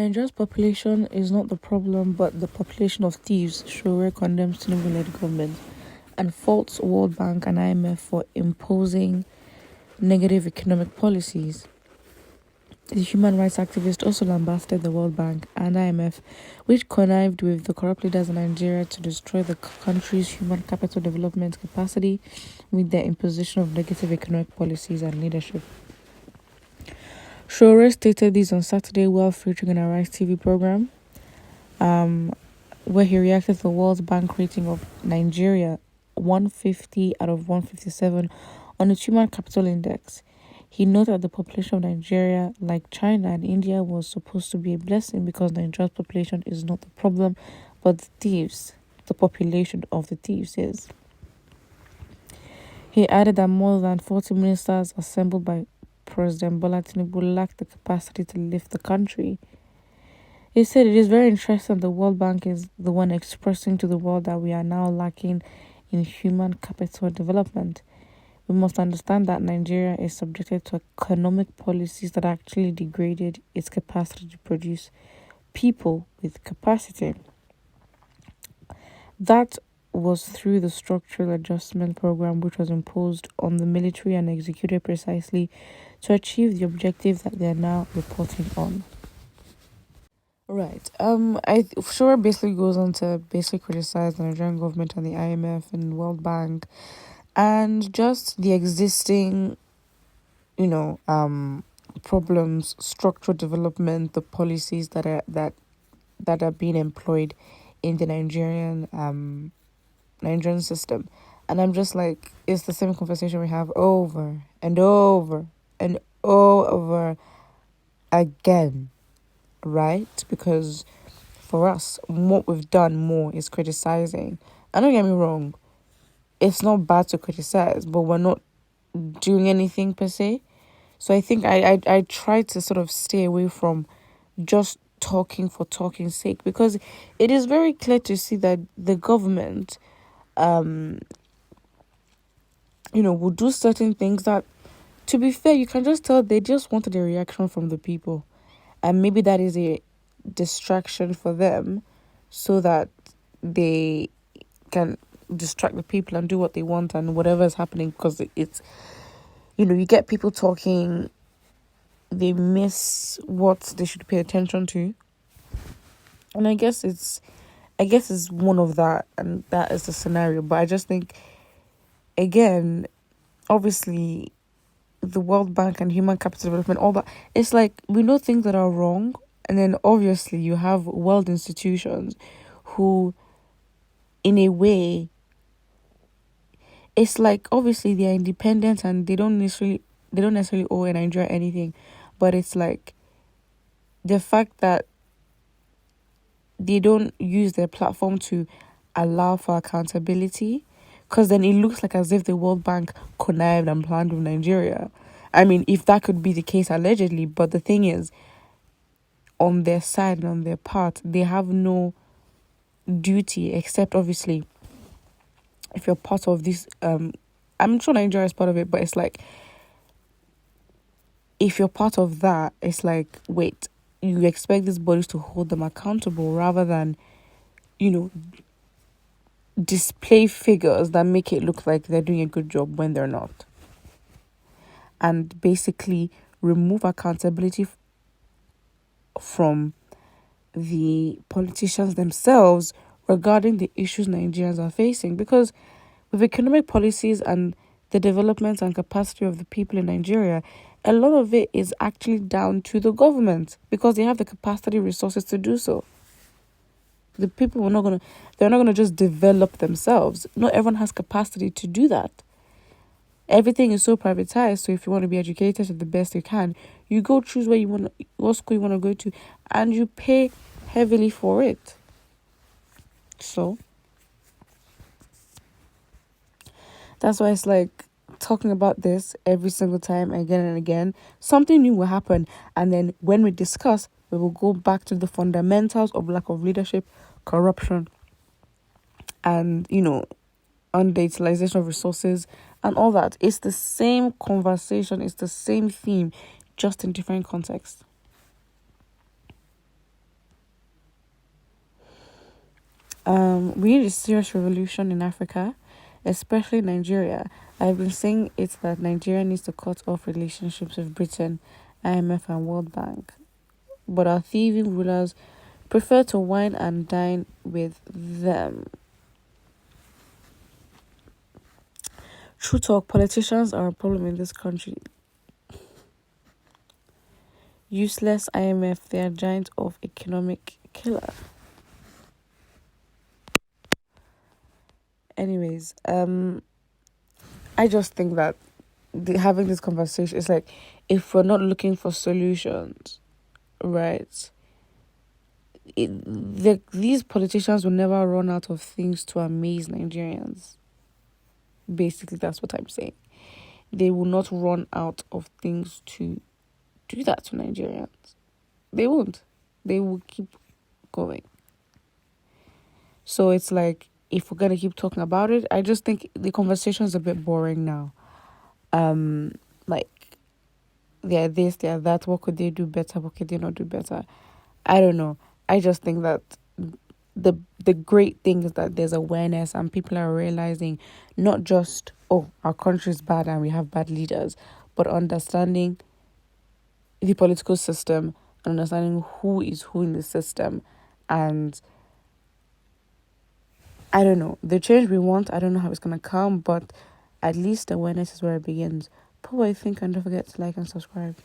Nigeria's population is not the problem, but the population of thieves, Sowore condemns Tinubu-led government and faults World Bank and IMF for imposing negative economic policies. The human rights activist also lambasted the World Bank and IMF, which connived with the corrupt leaders in Nigeria to destroy the country's human capital development capacity with their imposition of negative economic policies and leadership. Sowore stated this on Saturday while featuring an Arise TV program, where he reacted to the World Bank rating of Nigeria 150 out of 157 on its Human Capital Index. He noted that the population of Nigeria, like China and India, was supposed to be a blessing because Nigeria's population is not the problem, but the population of the thieves is. He added that more than 40 ministers assembled by President Bola Tinubu lacked the capacity to lift the country. He said it is very interesting the World Bank is the one expressing to the world that we are now lacking in human capital development. We must understand that Nigeria is subjected to economic policies that actually degraded its capacity to produce people with capacity. That was through the structural adjustment program, which was imposed on the military and executed precisely to achieve the objective that they are now reporting on. Right. Sure basically goes on to basically criticize the Nigerian government and the IMF and World Bank and just the existing, problems, structural development, the policies that are being employed in the Nigerian system. And I'm just like, it's the same conversation we have over and over and over again, right? Because for us, what we've done more is criticizing. And don't get me wrong, it's not bad to criticize, but we're not doing anything per se. So I think I try to sort of stay away from just talking for talking's sake, because it is very clear to see that the government will do certain things that, to be fair, you can just tell they just wanted a reaction from the people. And maybe that is a distraction for them so that they can distract the people and do what they want and whatever is happening, because it's, you get people talking, they miss what they should pay attention to. And I guess it's one of that, and that is the scenario. But I just think, again, obviously, the World Bank and human capital development, all that, it's like we know things that are wrong, and then obviously you have world institutions who, in a way, it's like obviously they are independent and they don't necessarily owe Nigeria anything, but it's like the fact that they don't use their platform to allow for accountability, because then it looks like as if the World Bank connived and planned with Nigeria. I mean, if that could be the case, allegedly, but the thing is, on their side and on their part, they have no duty, except obviously, if you're part of this, I'm sure Nigeria is part of it, but it's like, if you're part of that, it's like, wait, you expect these bodies to hold them accountable rather than, display figures that make it look like they're doing a good job when they're not. And basically remove accountability from the politicians themselves regarding the issues Nigerians are facing. Because with economic policies and the development and capacity of the people in Nigeria, a lot of it is actually down to the government because they have the capacity, resources to do so. The people they're not gonna just develop themselves. Not everyone has capacity to do that. Everything is so privatized. So if you want to be educated to the best you can, you go choose what school you want to go to, and you pay heavily for it. So that's why it's like talking about this every single time, again and again. Something new will happen, and then when we discuss, we will go back to the fundamentals of lack of leadership, corruption, and underutilization of resources and all that. It's the same conversation, it's the same theme, just in different contexts. We need a serious revolution in Africa, especially Nigeria. I've been saying it's that Nigeria needs to cut off relationships with Britain, IMF, and World Bank. But our thieving rulers prefer to wine and dine with them. True talk, politicians are a problem in this country. Useless IMF, they are giant of economic killer. Anyways, I just think that having this conversation is like, if we're not looking for solutions, right? These politicians will never run out of things to amaze Nigerians. Basically, that's what I'm saying. They will not run out of things to do that to Nigerians. They won't. They will keep going. So it's like, if we're gonna keep talking about it, I just think the conversation is a bit boring now. Like, they're this, they're that. What could they do better? What could they not do better? I don't know. I just think that the great thing is that there's awareness and people are realizing not just, oh, our country is bad and we have bad leaders, but understanding the political system, understanding who is who in the system. And I don't know, the change we want, I don't know how it's going to come, but at least awareness is where it begins. Put what you think and don't forget to like and subscribe.